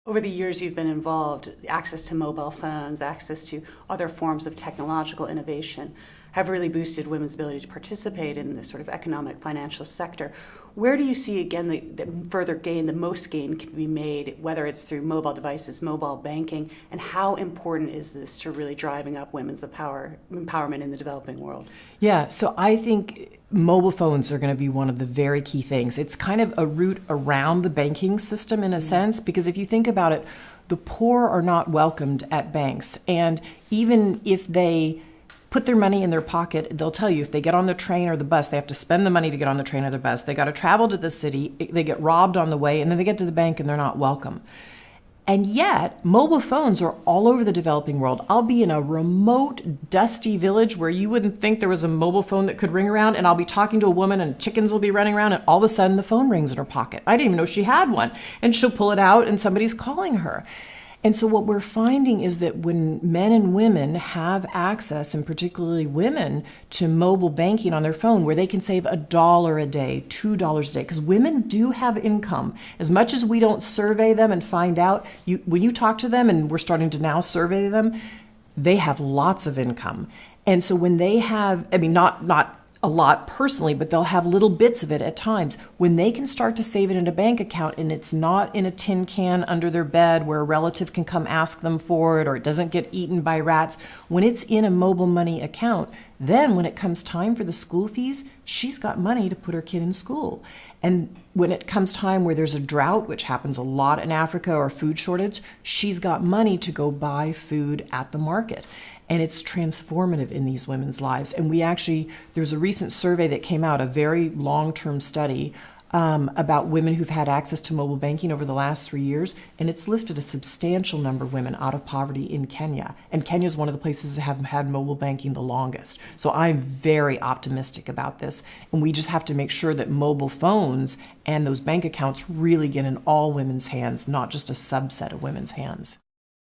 Over the years you've been involved, access to mobile phones, access to other forms of technological innovation have really boosted women's ability to participate in this sort of economic financial sector. Where do you see, again, the further gain, the most gain can be made, whether it's through mobile devices, mobile banking, and how important is this to really driving up women's empowerment in the developing world? Yeah, so I think mobile phones are going to be one of the very key things. It's kind of a route around the banking system in a sense, because if you think about it, the poor are not welcomed at banks. And even if they put their money in their pocket, they'll tell you if they get on the train or the bus, they have to spend the money to get on the train or the bus. They got to travel to the city, they get robbed on the way, and then they get to the bank and they're not welcome. And yet, mobile phones are all over the developing world. I'll be in a remote, dusty village where you wouldn't think there was a mobile phone that could ring around, and I'll be talking to a woman and chickens will be running around, and all of a sudden the phone rings in her pocket. I didn't even know she had one. And she'll pull it out and somebody's calling her. And so what we're finding is that when men and women have access, and particularly women, to mobile banking on their phone, where they can save $1 a day, $2 a day, because women do have income. As much as we don't survey them and find out, when you talk to them, and we're starting to now survey them, they have lots of income. And so when they have, I mean, not a lot personally, but they'll have little bits of it at times. When they can start to save it in a bank account and it's not in a tin can under their bed where a relative can come ask them for it, or it doesn't get eaten by rats, when it's in a mobile money account, then when it comes time for the school fees, she's got money to put her kid in school. And when it comes time where there's a drought, which happens a lot in Africa, or food shortage, she's got money to go buy food at the market. And it's transformative in these women's lives. And there's a recent survey that came out, a very long-term study about women who've had access to mobile banking over the last 3 years, and it's lifted a substantial number of women out of poverty in Kenya. And Kenya is one of the places that have had mobile banking the longest. So I'm very optimistic about this, and we just have to make sure that mobile phones and those bank accounts really get in all women's hands, not just a subset of women's hands.